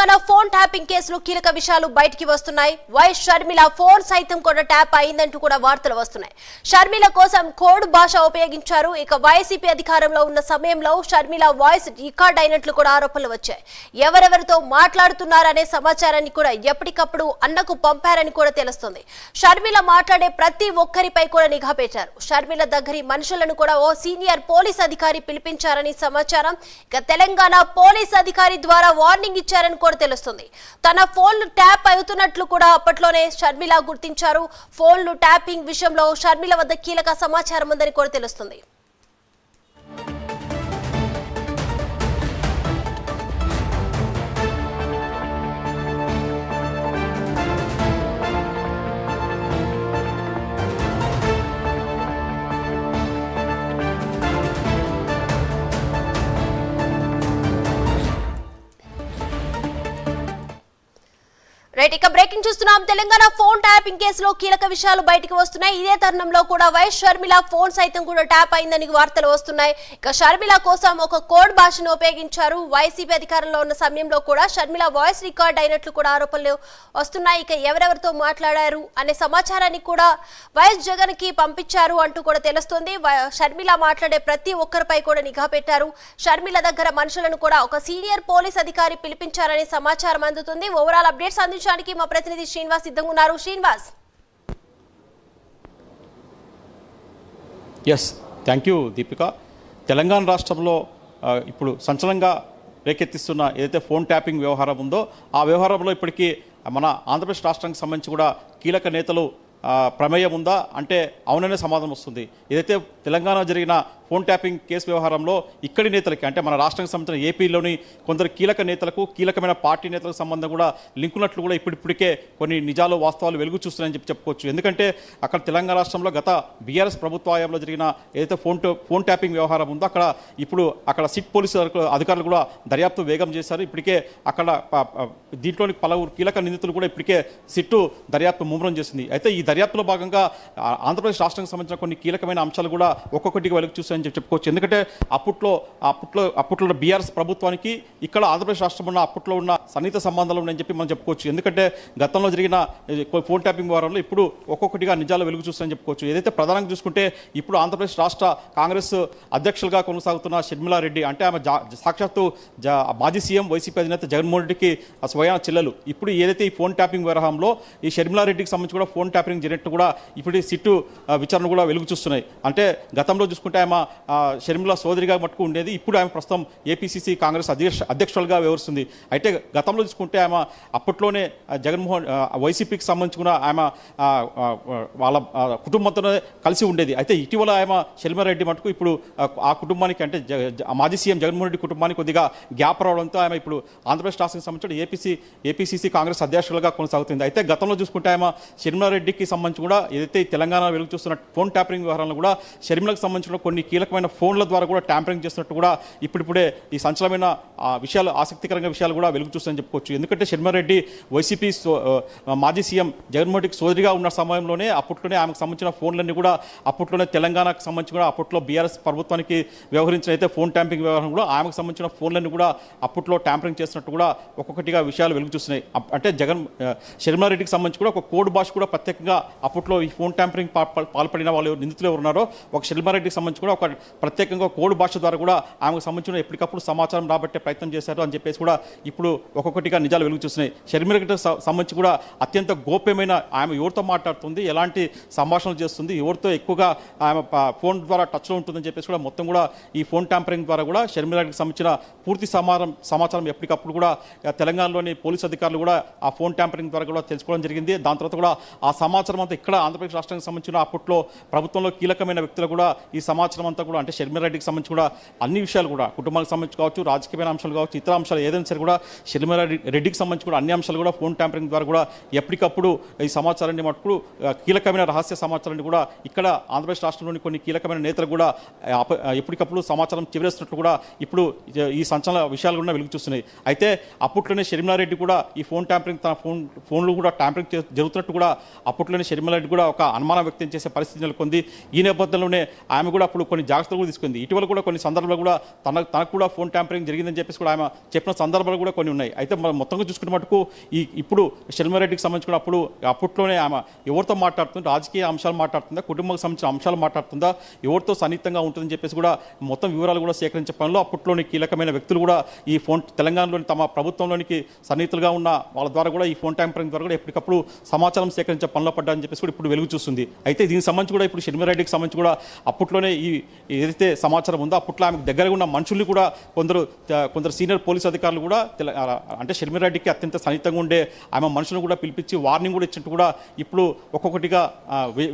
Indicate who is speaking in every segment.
Speaker 1: Telangana phone tapping కేసులో కీలక విషయాలు బయటికి వస్తున్నాయి. వైఎస్ షర్మిల ఫోన్ సైతం కూడా ట్యాప్ అయిందంటూ కూడా వార్తలు వస్తున్నాయి. షర్మిల కోసం కోడ్ భాష ఉపయోగించారు. ఇక వైసీపీ అధికారంలో ఉన్న సమయంలో షర్మిల వాయిస్ రికార్డ్ అయినట్లు కూడా ఆరోపణలు వచ్చాయి. ఎవరెవరితో మాట్లాడుతున్నారనే సమాచారాన్ని కూడా ఎప్పటికప్పుడు అన్నకు పంపారని కూడా తెలుస్తుంది. షర్మిల మాట్లాడే ప్రతి ఒక్కరిపై కూడా నిఘా పెట్టారు. షర్మిల దగ్గరి మనుషులను కూడా ఓ సీనియర్ పోలీస్ అధికారి పిలిపించారని సమాచారం. ఇక తెలంగాణ పోలీస్ అధికారి ద్వారా వార్నింగ్ ఇచ్చారని కూడా తెలుస్తుంది. తన ఫోన్లు ట్యాప్ అవుతున్నట్లు కూడా అప్పట్లోనే షర్మిల గుర్తించారు. ఫోన్లు ట్యాపింగ్ విషయంలో షర్మిల వద్ద కీలక సమాచారం ఉందని కూడా తెలుస్తుంది. ఇక బ్రేకింగ్ చూస్తున్నాం. తెలంగాణ ఫోన్ ట్యాపింగ్ కేసులో కీలక విషయాలు బయటకు వస్తున్నాయి. ఇదే తరుణంలో కూడా వైఎస్ షర్మిల ఫోన్ సైతం కూడా ట్యాప్ అయిందని వార్తలు వస్తున్నాయి. ఇక షర్మిల కోసం ఒక కోడ్ భాషను ఉపయోగించారు. వైసీపీ అధికారంలో ఉన్న సమయంలో కూడా షర్మిల వాయిస్ రికార్డ్ అయినట్లు కూడా ఆరోపణలు వస్తున్నాయి. ఇక ఎవరెవరితో మాట్లాడారు అనే సమాచారాన్ని కూడా వైఎస్ జగన్ కి పంపించారు అంటూ కూడా తెలుస్తుంది. షర్మిల మాట్లాడే ప్రతి ఒక్కరిపై కూడా నిఘా పెట్టారు. షర్మిల దగ్గర మనుషులను కూడా ఒక సీనియర్ పోలీస్ అధికారి పిలిపించారనే సమాచారం అందుతుంది. ఓవరాల్ అప్డేట్స్ అందించడానికి మా ప్రతినిధి శ్రీనివాస్ సిద్ధంగా ఉన్నారు. Srinivas.
Speaker 2: Yes, thank you Deepika. Telangana రాష్ట్రంలో ఇప్పుడు సంచలనంగా రేకెత్తిస్తున్న ఏదైతే ఫోన్ ట్యాపింగ్ వ్యవహారం ఉందో ఆ వ్యవహారంలో ఇప్పటికీ మన ఆంధ్రప్రదేశ్ రాష్ట్రానికి సంబంధించి కూడా కీలక నేతలు ప్రమేయం ఉందా అంటే అవుననే సమాధానం వస్తుంది. ఏదైతే తెలంగాణ జరిగిన ఫోన్ ట్యాపింగ్ కేసు వ్యవహారంలో ఇక్కడి నేతలకి అంటే మన రాష్ట్రానికి సంబంధించిన ఏపీలోని కొందరు కీలక నేతలకు కీలకమైన పార్టీ నేతలకు సంబంధం కూడా లింక్ ఉన్నట్లు కూడా ఇప్పటికే కొన్ని నిజాలు వాస్తవాలు వెలుగు చూస్తున్నాయని చెప్పుకోవచ్చు. ఎందుకంటే అక్కడ తెలంగాణ రాష్ట్రంలో గత బీఆర్ఎస్ ప్రభుత్వ హయాంలో జరిగిన ఏదైతే ఫోన్ ట్యాపింగ్ వ్యవహారం ఉందో అక్కడ సిట్ పోలీసు అధికారులు కూడా దర్యాప్తు వేగం చేశారు. ఇప్పటికే అక్కడ దీంట్లోని పలువురు కీలక నిందితులు కూడా ఇప్పటికే సిట్టు దర్యాప్తు ముమ్మరం చేసింది. అయితే ఈ దర్యాప్తులో భాగంగా ఆంధ్రప్రదేశ్ రాష్ట్రానికి సంబంధించిన కొన్ని కీలకమైన అంశాలు కూడా ఒక్కొక్కటిగా వెలుగు చూస్తాయని చెప్పుకోవచ్చు. ఎందుకంటే అప్పట్లో బీఆర్ఎస్ ప్రభుత్వానికి ఇక్కడ ఆంధ్రప్రదేశ్ రాష్ట్రం ఉన్న అప్పట్లో ఉన్న సన్నిహిత సంబంధాలు ఉన్నాయని చెప్పి మనం చెప్పుకోవచ్చు. ఎందుకంటే గతంలో జరిగిన ఫోన్ ట్యాపింగ్ వ్యవహారంలో ఇప్పుడు ఒక్కొక్కటిగా నిజాలు వెలుగు చూస్తాయని చెప్పుకోవచ్చు. ఏదైతే ప్రధానంగా చూసుకుంటే ఇప్పుడు ఆంధ్రప్రదేశ్ రాష్ట్ర కాంగ్రెస్ అధ్యక్షులుగా కొనసాగుతున్న షర్మిలా రెడ్డి అంటే ఆమె సాక్షాత్తు మాజీ సీఎం వైసీపీ అధినేత జగన్మోహన్ రెడ్డికి స్వయాన చెల్లెలు. ఇప్పుడు ఏదైతే ఈ ఫోన్ ట్యాపింగ్ వ్యవహారంలో ఈ షర్మిలా రెడ్డికి సంబంధించి కూడా ఫోన్ ట్యాపింగ్ జరిగినట్టు కూడా ఇప్పుడు సిట్టు విచారణ కూడా వెలుగు చూస్తున్నాయి. అంటే గతంలో చూసుకుంటే ఆమె షర్మిల సోదరిగా మట్టుకు ఉండేది. ఇప్పుడు ఆమె ప్రస్తుతం ఏపీసీసీ కాంగ్రెస్ అధ్యక్షులుగా వ్యవహరిస్తుంది. అయితే గతంలో చూసుకుంటే ఆమె అప్పట్లోనే జగన్మోహన్ వైసీపీకి సంబంధించి కూడా ఆమె వాళ్ళ కుటుంబంతో కలిసి ఉండేది. అయితే ఇటీవల ఆమె షర్మిలా రెడ్డి మటుకు ఇప్పుడు ఆ కుటుంబానికి అంటే మాజీ సీఎం జగన్మోహన్ రెడ్డి కుటుంబానికి కొద్దిగా గ్యాప్ రావడంతో ఆమె ఇప్పుడు ఆంధ్రప్రదేశ్ రాష్ట్రానికి సంబంధించిన ఏపీసీసీ కాంగ్రెస్ అధ్యక్షులుగా కొనసాగుతుంది. అయితే గతంలో చూసుకుంటే ఆమె షర్మిలా రెడ్డికి సంబంధించి కూడా ఏదైతే తెలంగాణ వెలుగు చూస్తున్న ఫోన్ ట్యాపరింగ్ వ్యవహారంలో కూడా షర్మిలకు సంబంధించిన కొన్ని కీలకమైన ఫోన్ల ద్వారా కూడా ట్యాంపరింగ్ చేస్తున్నట్టు కూడా ఇప్పుడిప్పుడే ఈ సంచలనమైన విషయాలు ఆసక్తికరంగా విషయాలు కూడా వెలుగు చూస్తాయని చెప్పుకోవచ్చు. ఎందుకంటే షర్మిలా రెడ్డి వైసీపీ మాజీ సీఎం జగన్మోహన్ రెడ్డికి సోదరిగా ఉన్న సమయంలోనే అప్పట్లోనే ఆమెకు సంబంధించిన ఫోన్లన్నీ కూడా అప్పట్లోనే తెలంగాణకు సంబంధించి కూడా అప్పట్లో బీఆర్ఎస్ ప్రభుత్వానికి వ్యవహరించిన అయితే ఫోన్ ట్యాంపరింగ్ వ్యవహారం కూడా ఆమెకు సంబంధించిన ఫోన్లన్నీ కూడా అప్పట్లో ట్యాంపరింగ్ చేస్తున్నట్టు కూడా ఒక్కొక్కటిగా విషయాలు వెలుగు చూస్తున్నాయి. అంటే షర్మిలా రెడ్డికి సంబంధించి కూడా ఒక కోడ్ భాష కూడా ప్రత్యేకంగా అప్పట్లో ఈ ఫోన్ ట్యాంపరింగ్ పాల్పడిన వాళ్ళు నిందితులు ఎవరున్నారో ఒక షర్మిలా రెడ్డికి సంబంధించి కూడా ఒక ప్రత్యేకంగా కోడ్ భాష ద్వారా కూడా ఆమెకు సంబంధించిన ఎప్పటికప్పుడు సమాచారం రాబట్టే ప్రయత్నం చేశారు అని చెప్పేసి కూడా ఇప్పుడు ఒక్కొక్కటిగా నిజాలు వెలుగు చూస్తున్నాయి. షర్మిలా రెడ్డికి సంబంధించి కూడా అత్యంత గోప్యమైన ఆమె ఎవరితో మాట్లాడుతుంది, ఎలాంటి సంభాషణలు చేస్తుంది, ఎవరితో ఎక్కువగా ఆమె ఫోన్ ద్వారా టచ్లో ఉంటుందని చెప్పేసి కూడా మొత్తం కూడా ఈ ఫోన్ ట్యాంపరింగ్ ద్వారా కూడా షర్మిలా రెడ్డికి సంబంధించిన పూర్తి సమాచారం ఎప్పటికప్పుడు కూడా తెలంగాణలోని పోలీసు అధికారులు కూడా ఆ ఫోన్ ట్యాంపరింగ్ ద్వారా కూడా తెలుసుకోవడం జరిగింది. దాని తర్వాత కూడా ఆ సమాచారం అంతా ఇక్కడ ఆంధ్రప్రదేశ్ రాష్ట్రానికి సంబంధించిన అప్పట్లో ప్రభుత్వంలో కీలకమైన వ్యక్తులు కూడా ఈ సమాచారం అంతా కూడా అంటే షర్మిలా రెడ్డికి సంబంధించి కూడా అన్ని విషయాలు కూడా కుటుంబానికి సంబంధించి కావచ్చు, రాజకీయమైన అంశాలు కావచ్చు, ఇతర అంశాలు ఏదైనా సరే కూడా షర్మిలా రెడ్డికి సంబంధించి కూడా అన్ని అంశాలు కూడా ఫోన్ ట్యాంపరింగ్ ద్వారా కూడా ఎప్పటికప్పుడు ఈ సమాచారాన్ని మటుకు కీలకమైన రహస్య సమాచారాన్ని కూడా ఇక్కడ ఆంధ్రప్రదేశ్ రాష్ట్రంలోని కొన్ని కీలకమైన నేతలు కూడా ఎప్పటికప్పుడు సమాచారం చివరేస్తున్నట్లు కూడా ఇప్పుడు ఈ సంచలన విషయాలు కూడా వెలుగు చూస్తున్నాయి. అయితే అప్పట్లోనే షర్మిలా రెడ్డి కూడా ఈ ఫోన్ ట్యాంపరింగ్ తన ఫోన్లు కూడా ట్యాంపరింగ్ జరుగుతున్నట్టు కూడా అప్పట్లోనే షర్మిలా రెడ్డి కూడా ఒక అనుమానం వ్యక్తం చేసే పరిస్థితి నెలకొంది. ఈ నేపథ్యంలోనే ఆమె కూడా అప్పుడు కొన్ని కొన్ని జాగ్రత్తలు కూడా తీసుకుంది. ఇటీవల కూడా కొన్ని సందర్భాలు కూడా తనకు కూడా ఫోన్ ట్యాంపరింగ్ జరిగిందని చెప్పేసి కూడా ఆమె చెప్పిన సందర్భాలు కూడా కొన్ని ఉన్నాయి. అయితే మనం మొత్తంగా చూసుకున్న మటుకు ఇప్పుడు షర్మిలారెడ్డికి సంబంధించిన అప్పట్లోనే ఆమె ఎవరితో మాట్లాడుతుంది, రాజకీయ అంశాలు మాట్లాడుతుందా, కుటుంబానికి సంబంధించిన అంశాలు మాట్లాడుతుందా, ఎవరితో సన్నిహితంగా ఉంటుందని చెప్పేసి కూడా మొత్తం వివరాలు కూడా సేకరించే పనిలో అప్పట్లోని కీలకమైన వ్యక్తులు కూడా ఈ తెలంగాణలోని తమ ప్రభుత్వంలోనికి సన్నిహితులుగా ఉన్న వాళ్ళ ద్వారా కూడా ఈ ఫోన్ ట్యాంపరింగ్ ద్వారా కూడా ఎప్పటికప్పుడు సమాచారం సేకరించే పనిలో పడ్డారని చెప్పేసి కూడా ఇప్పుడు వెలుగు చూస్తుంది. అయితే దీనికి సంబంధించి కూడా ఇప్పుడు షర్మిలారెడ్డికి సంబంధించి కూడా అప్పట్లోనే ఈ ఏదైతే సమాచారం ఉందో అప్పట్లో ఆమెకు దగ్గరగా ఉన్న మనుషుల్ని కూడా కొందరు సీనియర్ పోలీసు అధికారులు కూడా అంటే షర్మిలారెడ్డికి అత్యంత సన్నిహితంగా ఉండే ఆమె మనుషులను కూడా పిలిపించి వార్నింగ్ కూడా ఇచ్చినట్టు కూడా ఇప్పుడు ఒక్కొక్కటిగా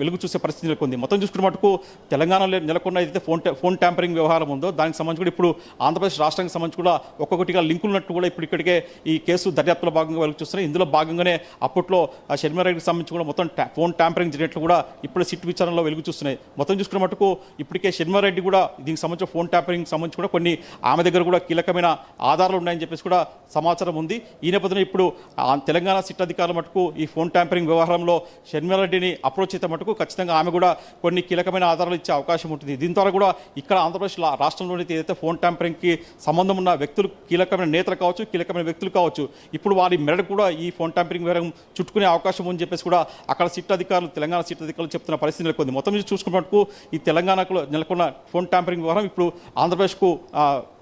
Speaker 2: వెలుగు చూసే పరిస్థితి నెలకొంది. మొత్తం చూసుకున్న మటుకు తెలంగాణలో నెలకొన్న ఏదైతే ఫోన్ ట్యాంపరింగ్ వ్యవహారం ఉందో దానికి సంబంధించి కూడా ఇప్పుడు ఆంధ్రప్రదేశ్ రాష్ట్రానికి సంబంధించి కూడా ఒక్కొక్కటిగా లింకులున్నట్టు కూడా ఇప్పుడు ఇక్కడికే ఈ కేసు దర్యాప్తులో భాగంగా వెలుగు చూస్తున్నాయి. ఇందులో భాగంగానే అప్పట్లో షర్మిలారెడ్డికి సంబంధించి కూడా మొత్తం ఫోన్ ట్యాంపరింగ్ జరిగినట్లు కూడా ఇప్పుడు సిట్ విచారణలో వెలుగు చూస్తున్నాయి. మొత్తం చూసుకున్న మటుకు ఇప్పటికే షర్మిలారెడ్డి కూడా దీనికి సంబంధించిన ఫోన్ ట్యాంపరింగ్ సంబంధించి కూడా కొన్ని ఆమె దగ్గర కూడా కీలకమైన ఆధారాలు ఉన్నాయని చెప్పేసి కూడా సమాచారం ఉంది. ఈ నేపథ్యంలో ఇప్పుడు తెలంగాణ సిట్ అధికారుల మటుకు ఈ ఫోన్ ట్యాంపరింగ్ వ్యవహారంలో షర్మిలారెడ్డిని అప్రోచ్ అయితే మటుకు ఖచ్చితంగా ఆమె కూడా కొన్ని కీలకమైన ఆధారాలు ఇచ్చే అవకాశం ఉంటుంది. దీని ద్వారా కూడా ఇక్కడ ఆంధ్రప్రదేశ్ రాష్ట్రంలోని ఏదైతే ఫోన్ ట్యాంపరింగ్కి సంబంధం ఉన్న వ్యక్తులు, కీలకమైన నేతలు కావచ్చు, కీలకమైన వ్యక్తులు కావచ్చు, ఇప్పుడు వారి మెడ కూడా ఈ ఫోన్ ట్యాంపరింగ్ వ్యవహారం చుట్టుకునే అవకాశం ఉందని చెప్పేసి కూడా అక్కడ సిట్ అధికారులు, తెలంగాణ సిట్ అధికారులు చెప్తున్న పరిస్థితి నెలకొంది. మొత్తం మీద చూసుకున్నట్టు ఈ తెలంగాణకు నెలకొన్న ఫోన్ ట్యాంపరింగ్ వ్యవహారం ఇప్పుడు ఆంధ్రప్రదేశ్కు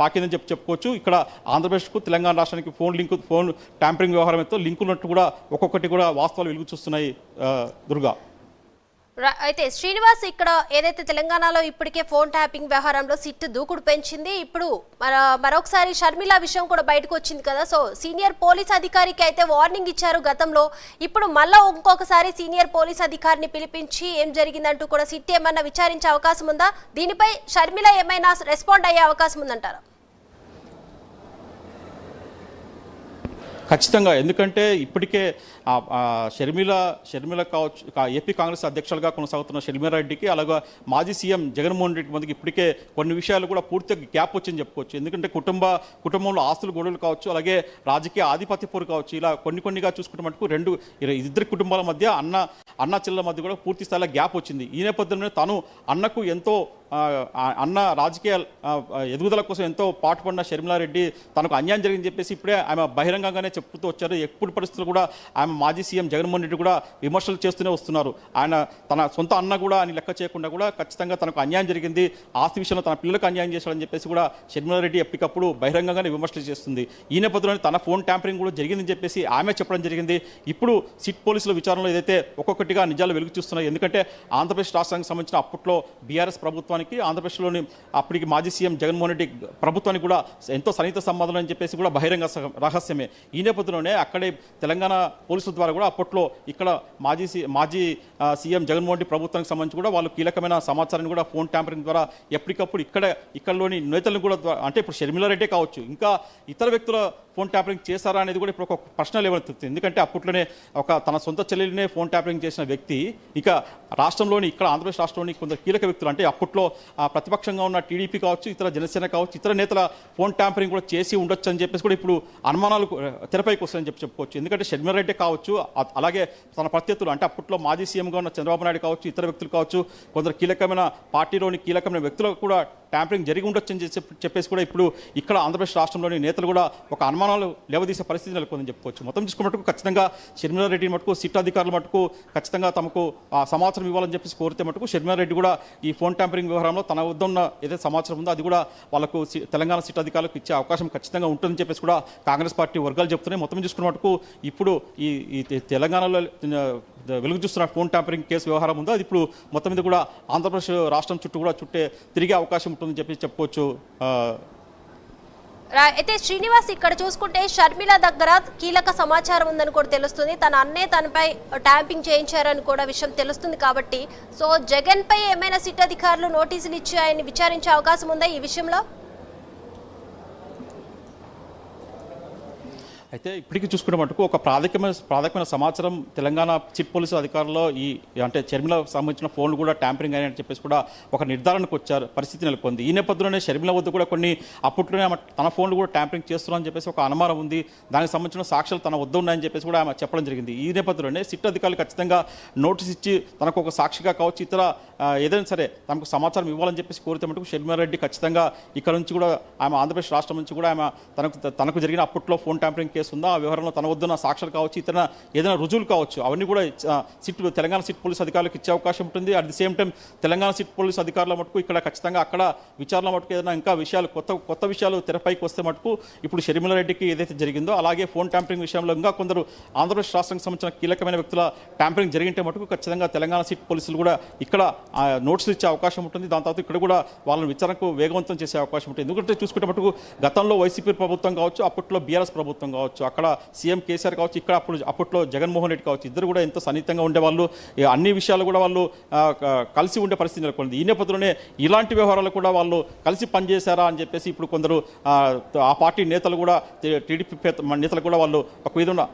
Speaker 2: పాకిందని చెప్పుకోవచ్చు. ఇక్కడ ఆంధ్రప్రదేశ్కు తెలంగాణ రాష్ట్రానికి ఫోన్ ట్యాంపరింగ్ వ్యవహారంతో లింక్ ఉన్నట్టు కూడా ఒక్కొక్కటి కూడా వాస్తవాలు వెలుగు చూస్తున్నాయి. దుర్గా,
Speaker 1: అయితే శ్రీనివాస్, ఇక్కడ ఏదైతే తెలంగాణలో ఇప్పటికే ఫోన్ ట్యాపింగ్ వ్యవహారంలో సిట్ దూకుడు పెంచింది, ఇప్పుడు మరొకసారి షర్మిల విషయం కూడా బయటకు వచ్చింది కదా. సో సీనియర్ పోలీస్ అధికారికి అయితే వార్నింగ్ ఇచ్చారు గతంలో, ఇప్పుడు మళ్ళా ఇంకొకసారి సీనియర్ పోలీస్ అధికారిని పిలిపించి ఏం జరిగిందంటూ కూడా సిట్ ఏమన్నా విచారించే అవకాశం ఉందా? దీనిపై షర్మిల ఏమైనా రెస్పాండ్ అయ్యే అవకాశం ఉందంటారా?
Speaker 2: ఖచ్చితంగా, ఎందుకంటే ఇప్పటికే షర్మిల కావచ్చు, ఏపీ కాంగ్రెస్ అధ్యక్షులుగా కొనసాగుతున్న షర్మిలారెడ్డికి, అలాగే మాజీ సీఎం జగన్మోహన్ రెడ్డి మందికి ఇప్పటికే కొన్ని విషయాలు కూడా పూర్తిగా గ్యాప్ వచ్చిందని చెప్పుకోవచ్చు. ఎందుకంటే కుటుంబంలో ఆస్తులు గొడవలు కావచ్చు, అలాగే రాజకీయ ఆధిపత్య పోరు కావచ్చు, ఇలా కొన్నిగా చూసుకుంటే మటుకు ఇద్దరు కుటుంబాల మధ్య అన్న చెల్లెల మధ్య కూడా పూర్తి స్థాయిలో గ్యాప్ వచ్చింది. ఈ నేపథ్యంలో తను అన్నకు ఎంతో అన్న రాజకీయ ఎదుగుదల కోసం ఎంతో పాటుపడిన షర్మిలారెడ్డి తనకు అన్యాయం జరిగిందని చెప్పేసి ఇప్పుడే ఆమె బహిరంగంగానే చెప్పుతూ వచ్చారు. ఎప్పుడు పరిస్థితులు కూడా ఆమె మాజీ సీఎం జగన్మోహన్ రెడ్డి కూడా విమర్శలు చేస్తూనే వస్తున్నారు. ఆయన తన సొంత అన్న కూడా అని లెక్క చేయకుండా కూడా ఖచ్చితంగా తనకు అన్యాయం జరిగింది, ఆస్తి విషయంలో తన పిల్లలకు అన్యాయం చేశాడని చెప్పేసి కూడా షర్మిలారెడ్డి ఎప్పటికప్పుడు బహిరంగంగానే విమర్శలు చేస్తుంది. ఈ నేపథ్యంలో తన ఫోన్ ట్యాంపరింగ్ కూడా జరిగిందని చెప్పేసి ఆమె చెప్పడం జరిగింది. ఇప్పుడు సిట్ పోలీసుల విచారణలో ఏదైతే ఒక్కొక్కటిగా నిజాలు వెలుగు చూస్తున్నాయి. ఎందుకంటే ఆంధ్రప్రదేశ్ రాష్ట్రానికి సంబంధించిన అప్పట్లో బీఆర్ఎస్ ప్రభుత్వానికి, ఆంధ్రప్రదేశ్లోని అప్పటికి మాజీ సీఎం జగన్మోహన్ రెడ్డి ప్రభుత్వానికి కూడా ఎంతో సన్నిహిత సంబంధాలు అని చెప్పేసి కూడా బహిరంగ రహస్యమే. ఈ నేపథ్యంలోనే అక్కడే తెలంగాణ పోలీసుల ద్వారా కూడా అప్పట్లో ఇక్కడ మాజీ సీఎం జగన్మోహన్ రెడ్డి ప్రభుత్వానికి సంబంధించి కూడా వాళ్ళు కీలకమైన సమాచారాన్ని కూడా ఫోన్ ట్యాంపరింగ్ ద్వారా ఎప్పటికప్పుడు ఇక్కడలోని నేతలను కూడా, అంటే ఇప్పుడు షర్మిలారెడ్డి కావచ్చు, ఇంకా ఇతర వ్యక్తుల ఫోన్ ట్యాంపరింగ్ చేశారా అనేది కూడా ఇప్పుడు ఒక ప్రశ్న లేవనెత్తుతుంది. ఎందుకంటే అప్పట్లోనే తన సొంత చెల్లెలినే ఫోన్ ట్యాంపరింగ్ చేసిన వ్యక్తి ఇక రాష్ట్రంలోని, ఇక్కడ ఆంధ్రప్రదేశ్ రాష్ట్రంలోని కొందరు కీలక వ్యక్తులు, అంటే అప్పట్లో ప్రతిపక్షంగా ఉన్న టీడీపీ కావచ్చు, ఇతర జనసేన కావచ్చు, ఇతర నేతల ఫోన్ ట్యాంపరింగ్ కూడా చేసి ఉండొచ్చు అని చెప్పేసి కూడా ఇప్పుడు అనుమానాలు తెరపైకి వస్తాయని చెప్పుకోవచ్చు. ఎందుకంటే షర్మిలారెడ్డి కావచ్చు, అలాగే తన ప్రత్యర్థులు, అంటే అప్పట్లో మాజీ సీఎంగా ఉన్న చంద్రబాబు నాయుడు కావచ్చు, ఇతర వ్యక్తులు కావచ్చు, కొందరు కీలకమైన పార్టీలోని కీలకమైన వ్యక్తులకు కూడా ట్యాంపరింగ్ జరిగి ఉండొచ్చు అని చెప్పేసి కూడా ఇప్పుడు ఇక్కడ ఆంధ్రప్రదేశ్ రాష్ట్రంలోని నేతలు కూడా ఒక అనుమానాలు లేవదీసే పరిస్థితి నెలకొందని చెప్పుకోవచ్చు. మొత్తం చూసుకున్నట్టుకు ఖచ్చితంగా షర్మిలారెడ్డి మటుకు సిట్ అధికారుల మటుకు ఖచ్చితంగా తమకు సమాచారం ఇవ్వాలని చెప్పేసి కోరితే మటుకు షర్మిలారెడ్డి కూడా ఈ ఫోన్ ట్యాంపరింగ్ వ్యవహారంలో తన వద్ద ఉన్న ఏదైతే సమాచారం ఉందో అది కూడా వాళ్ళకు తెలంగాణ సిట్ అధికారులకు ఇచ్చే అవకాశం ఖచ్చితంగా ఉంటుందని చెప్పేసి కూడా కాంగ్రెస్ పార్టీ వర్గాలు చెప్తున్నాయి. మొత్తం చూసుకున్న మటుకు ఇప్పుడు ఈ తెలంగాణలో వెలుగు చూస్తున్న ఫోన్ ట్యాంపరింగ్ కేసు వ్యవహారం ఉందో అది ఇప్పుడు మొత్తం మీద కూడా ఆంధ్రప్రదేశ్ రాష్ట్రం చుట్టూ కూడా తిరిగే అవకాశం ఉంటుందని చెప్పి చెప్పుకోవచ్చు.
Speaker 1: అయితే శ్రీనివాస్, ఇక్కడ చూసుకుంటే షర్మిల దగ్గర కీలక సమాచారం ఉందని కూడా తెలుస్తుంది, తన అన్నే తనపై ట్యాంపింగ్ చేయించారని కూడా విషయం తెలుస్తుంది. కాబట్టి సో జగన్ పై ఏమైనా సిట్ అధికారులు నోటీసులు ఇచ్చి ఆయన్ని విచారించే అవకాశం ఉందా ఈ విషయంలో?
Speaker 2: అయితే ఇప్పటికీ చూసుకునే మటుకు ఒక ప్రాథమికమైన సమాచారం తెలంగాణ చీఫ్ పోలీసు అధికారులు అంటే షర్మిలకు సంబంధించిన ఫోన్లు కూడా ట్యాంపరింగ్ అని చెప్పేసి కూడా ఒక నిర్ధారణకు వచ్చారు, పరిస్థితి నెలకొంది. ఈ నేపథ్యంలోనే షర్మిల వద్ద కూడా కొన్ని అప్పట్లోనే ఆమె తన ఫోన్లు కూడా ట్యాంపరింగ్ చేస్తున్నారని చెప్పేసి ఒక అనుమానం ఉంది. దానికి సంబంధించిన సాక్ష్యాలు తన వద్ద ఉన్నాయని చెప్పేసి కూడా ఆమె చెప్పడం జరిగింది. ఈ నేపథ్యంలోనే సిట్ అధికారులు ఖచ్చితంగా నోటీస్ ఇచ్చి తనకు ఒక సాక్షిగా కావచ్చు, ఇతర ఏదైనా సరే తనకు సమాచారం ఇవ్వాలని చెప్పేసి కోరితే మటుకు షర్మిలారెడ్డి ఖచ్చితంగా ఇక్కడ నుంచి కూడా ఆమె ఆంధ్రప్రదేశ్ రాష్ట్రం నుంచి కూడా ఆమె తనకు జరిగిన అప్పట్లో ఫోన్ ట్యాంపరింగ్ కేసు ఉందా, ఆ వ్యవహారంలో తన వద్దున్న సాక్ష్యాలు కావచ్చు, ఇతర ఏదైనా రుజువులు కావచ్చు, అవన్నీ కూడా తెలంగాణ సిట్ పోలీసు అధికారులకు ఇచ్చే అవకాశం ఉంటుంది. At the same time Telangana SIT police అధికారుల మటుకు ఇక్కడ ఖచ్చితంగా అక్కడ విచారణ మటుకు ఏదైనా ఇంకా విషయాలు కొత్త విషయాలు తెరపైకి వస్తే మటుకు ఇప్పుడు షర్మిలారెడ్డికి ఏదైతే జరిగిందో అలాగే ఫోన్ ట్యాంపరింగ్ విషయంలో ఇంకా కొందరు ఆంధ్రప్రదేశ్ రాష్ట్రానికి సంబంధించిన కీలకమైన వ్యక్తుల ట్యాంపరింగ్ జరిగింటే మటుకు ఖచ్చితంగా తెలంగాణ సిట్ పోలీసులు కూడా ఇక్కడ నోట్స్ ఇచ్చే అవకాశం ఉంటుంది. దాని తర్వాత ఇక్కడ కూడా వాళ్ళని విచారణకు వేగవంతం చేసే అవకాశం ఉంటుంది. ఎందుకంటే చూసుకుంటే మటుకు గతంలో వైసీపీ ప్రభుత్వం కావచ్చు, అప్పట్లో బీఆర్ఎస్ ప్రభుత్వం కావచ్చు, అక్కడ సీఎం కేసీఆర్ కావచ్చు, ఇక్కడ అప్పట్లో జగన్మోహన్ రెడ్డి కావచ్చు, ఇద్దరు కూడా ఎంతో సన్నిహితంగా ఉండేవాళ్ళు. అన్ని విషయాలు కూడా వాళ్ళు కలిసి ఉండే పరిస్థితి నెలకొంది. ఈ నేపథ్యంలోనే ఇలాంటి వ్యవహారాలు కూడా వాళ్ళు కలిసి పనిచేశారా అని చెప్పేసి ఇప్పుడు కొందరు ఆ పార్టీ నేతలు కూడా టీడీపీ నేతలు కూడా వాళ్ళు ఒక విధంగా